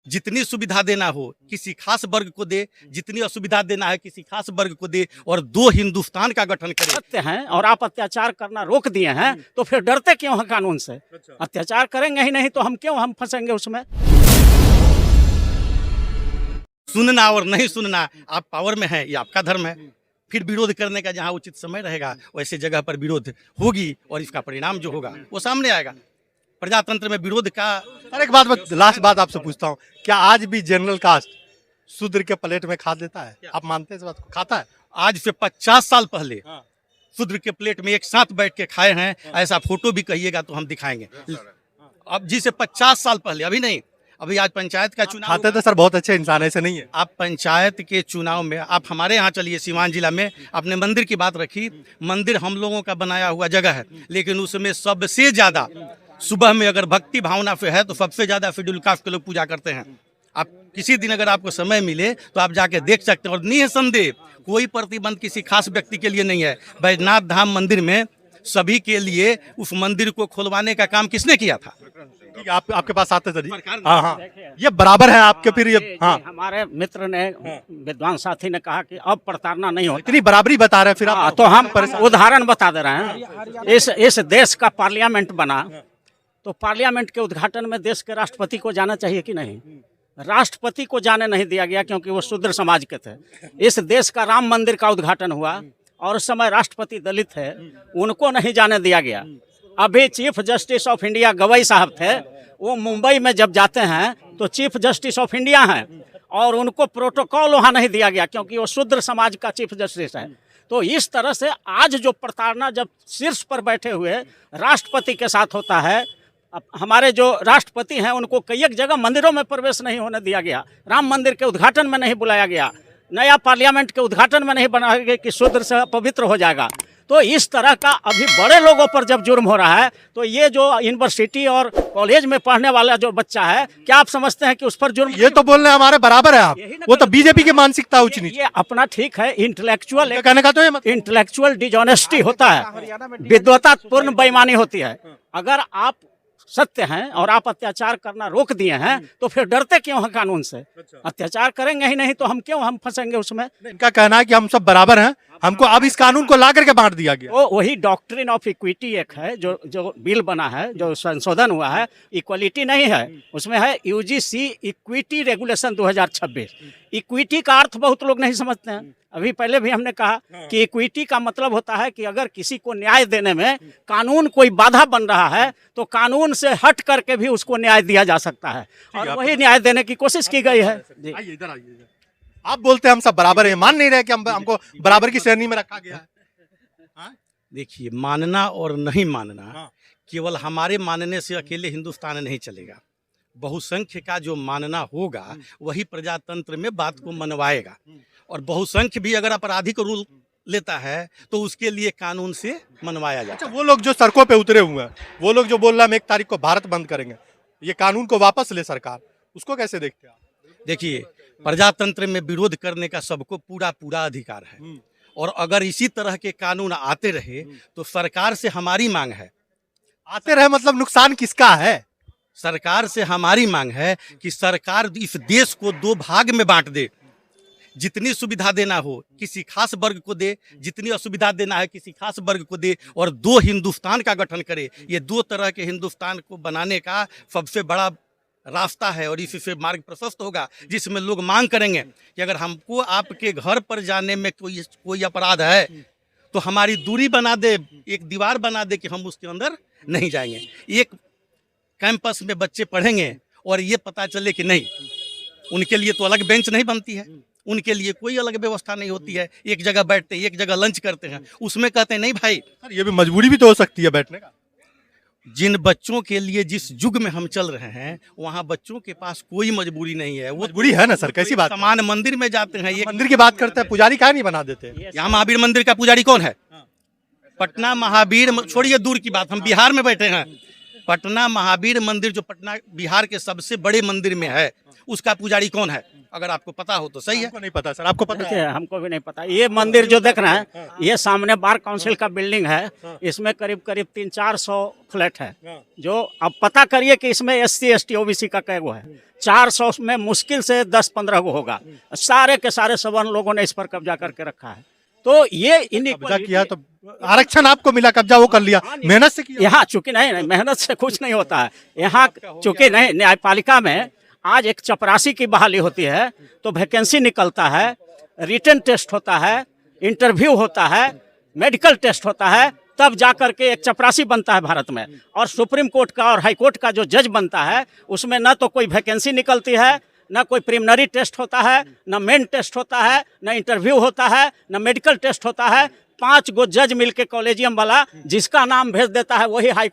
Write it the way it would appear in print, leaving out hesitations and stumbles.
जितनी सुविधा देना हो किसी खास वर्ग को दे, जितनी असुविधा देना है किसी खास वर्ग को दे, और दो हिंदुस्तान का गठन करे। सत्य हैं और आप अत्याचार करना रोक दिए हैं तो फिर डरते क्यों हैं कानून से? अत्याचार करेंगे ही नहीं तो हम फंसेंगे उसमें। सुनना और नहीं सुनना, आप पावर में हैं, ये आपका धर्म है। फिर विरोध करने का जहाँ उचित समय रहेगा वैसे जगह पर विरोध होगी और इसका परिणाम जो होगा वो सामने आएगा। प्रजातंत्र में विरोध का। सर एक बात, लास्ट बात आपसे पूछता हूँ, क्या आज भी जनरल कास्ट शूद्र के प्लेट में खा देता है? आप मानते हैं इस बात को? खाता है? आज से 50 साल पहले शूद्र के प्लेट में एक साथ बैठ के खाए हैं, ऐसा फोटो भी कहिएगा तो हम दिखाएंगे। अब जी से 50 साल पहले, अभी नहीं, अभी आज पंचायत का चुनाव। खाते तो सर बहुत अच्छे इंसान, ऐसे नहीं है। आप पंचायत के चुनाव में, आप हमारे यहाँ चलिए सिवान जिला में, आपने मंदिर की बात रखी। मंदिर हम लोगों का बनाया हुआ जगह है, लेकिन उसमें सबसे ज्यादा सुबह में अगर भक्ति भावना से है तो सबसे ज्यादा शेड्यूल कास्ट के लोग पूजा करते हैं। आप किसी दिन अगर आपको समय मिले तो आप जाके देख सकते हैं। और निसंदेह कोई प्रतिबंध किसी खास व्यक्ति के लिए नहीं है। बैजनाथ धाम मंदिर में सभी के लिए उस मंदिर को खुलवाने का काम किसने किया था? आपके पास आते थे? हाँ हाँ, ये बराबर है आपके। फिर ये हाँ, हमारे मित्र ने, विद्वान साथी ने कहा कि अब प्रताड़ना नहीं होती। इतनी बराबरी बता रहे हैं फिर आप। तो हम उदाहरण बता दे रहे हैं। इस देश का पार्लियामेंट बना तो पार्लियामेंट के उद्घाटन में देश के राष्ट्रपति को जाना चाहिए कि नहीं? राष्ट्रपति को जाने नहीं दिया गया क्योंकि वो शूद्र समाज के थे। इस देश का राम मंदिर का उद्घाटन हुआ और उस समय राष्ट्रपति दलित थे, उनको नहीं जाने दिया गया। अभी chief justice of India Gavai साहब थे, वो मुंबई में जब जाते हैं तो चीफ जस्टिस ऑफ इंडिया हैं और उनको प्रोटोकॉल वहाँ नहीं दिया गया क्योंकि वो शूद्र समाज का चीफ जस्टिस है। तो इस तरह से आज जो प्रताड़ना जब शीर्ष पर बैठे हुए राष्ट्रपति के साथ होता है, हमारे जो राष्ट्रपति हैं उनको कई एक जगह मंदिरों में प्रवेश नहीं होने दिया गया, राम मंदिर के उद्घाटन में नहीं बुलाया गया, नया पार्लियामेंट के उद्घाटन में नहीं बनाया गया कि शूद्र से पवित्र हो जाएगा। तो इस तरह का अभी बड़े लोगों पर जब जुर्म हो रहा है तो ये जो यूनिवर्सिटी और कॉलेज में पढ़ने वाला जो बच्चा है, क्या आप समझते हैं कि उस पर जुर्म? ये तो बोल रहे हैं हमारे बराबर है आप। वो तो बीजेपी की मानसिकता उच्च नीच। ये अपना ठीक है, इंटेलेक्चुअल कहने का तो ये इंटेलेक्चुअल डिजॉनेस्टी होता है, विद्वतापूर्ण बेईमानी होती है। अगर आप सत्य हैं और आप अत्याचार करना रोक दिए हैं तो फिर डरते क्यों हैं कानून से? अत्याचार करेंगे ही नहीं तो हम फंसेंगे उसमें। इनका कहना है कि हम सब बराबर हैं, हमको अब इस कानून को ला करके बांट दिया गया। वो वही डॉक्ट्रिन ऑफ इक्विटी एक है जो बिल बना है, जो संशोधन हुआ है। इक्वलिटी नहीं है उसमें, है यूजीसी इक्विटी रेगुलेशन 2026। इक्विटी का अर्थ बहुत लोग नहीं समझते हैं। अभी पहले भी हमने कहा कि इक्विटी का मतलब होता है कि अगर किसी को न्याय देने में कानून कोई बाधा बन रहा है तो कानून से हट करके भी उसको न्याय दिया जा सकता है, और वही न्याय देने की कोशिश की गई है। इधर आइए। आप बोलते हैं हम सब बराबर हैं, मान नहीं रहे कि हमको बराबर की श्रेणी में रखा गया है। देखिए, मानना और नहीं मानना केवल हमारे मानने से अकेले हिंदुस्तान नहीं चलेगा। बहुसंख्य का जो मानना होगा वही प्रजातंत्र में बात को मनवाएगा। और बहुसंख्य भी अगर आपराधिक रूल लेता है तो उसके लिए कानून से मनवाया जाता है। अच्छा, वो लोग जो सड़कों पे उतरे हुए हैं, वो लोग जो बोल रहे हैं हम 1 तारीख को भारत बंद करेंगे, ये कानून को वापस ले सरकार, उसको कैसे देखते हैं आप? देखिए, प्रजातंत्र में विरोध करने का सबको पूरा अधिकार है, और अगर इसी तरह के कानून आते रहे तो सरकार से हमारी मांग है। आते रहे मतलब नुकसान किसका है? सरकार से हमारी मांग है कि सरकार इस देश को 2 भाग में बांट दे। जितनी सुविधा देना हो किसी खास वर्ग को दे, जितनी असुविधा देना है किसी खास वर्ग को दे, और 2 हिंदुस्तान का गठन करे। ये 2 तरह के हिंदुस्तान को बनाने का सबसे बड़ा रास्ता है, और इससे मार्ग प्रशस्त होगा जिसमें लोग मांग करेंगे कि अगर हमको आपके घर पर जाने में कोई अपराध है तो हमारी दूरी बना दे, एक दीवार बना दे कि हम उसके अंदर नहीं जाएंगे। एक कैंपस में बच्चे पढ़ेंगे और ये पता चले कि नहीं, उनके लिए तो अलग बेंच नहीं बनती है, उनके लिए कोई अलग व्यवस्था नहीं होती है, एक जगह बैठते हैं, एक जगह लंच करते हैं, उसमें कहते हैं नहीं भाई। सर ये भी मजबूरी भी तो हो सकती है बैठने का। जिन बच्चों के लिए जिस युग में हम चल रहे हैं वहाँ बच्चों के पास कोई मजबूरी नहीं है। वो मजबूरी है ना सर, कैसी बात? समान मंदिर में जाते हैं। ये मंदिर की बात करते हैं, पुजारी काहे नहीं बना देते? यहाँ महावीर मंदिर का पुजारी कौन है? पटना महावीर, छोड़िए दूर की बात, हम बिहार में बैठे हैं। पटना महावीर मंदिर जो पटना बिहार के सबसे बड़े मंदिर में है, उसका पुजारी कौन है? अगर आपको पता हो तो सही है। हमको नहीं पता सर, आपको पता देखिए है? हमको भी नहीं पता। ये मंदिर जो देख रहे हैं, ये सामने बार काउंसिल का बिल्डिंग है, इसमें करीब करीब 300-400 फ्लैट है। जो अब पता करिए कि इसमें SC ST OBC का कै गो है। 400 में मुश्किल से 10-15 गो होगा। सारे के सारे सवर्ण लोगों ने इस पर कब्जा करके रखा है। तो ये कब्जा किया तो आरक्षण आपको मिला, कब्जा वो कर लिया, मेहनत से किया। यहाँ चूंकि नहीं मेहनत से कुछ नहीं होता है। यहाँ चूंकि नहीं, न्यायपालिका में आज एक चपरासी की बहाली होती है तो वैकेंसी निकलता है, रिटन टेस्ट होता है, इंटरव्यू होता है, मेडिकल टेस्ट होता है, तब जाकर के एक चपरासी बनता है भारत में। और सुप्रीम कोर्ट का और हाई कोर्ट का जो जज बनता है उसमें न तो कोई वैकेंसी निकलती है, न कोई प्रिलिमिनरी टेस्ट होता है, न मेन टेस्ट होता है, न इंटरव्यू होता है, न मेडिकल टेस्ट होता है। 5 गो जज मिलके कॉलेजियम वाला जिसका नाम भेज देता है वही हाई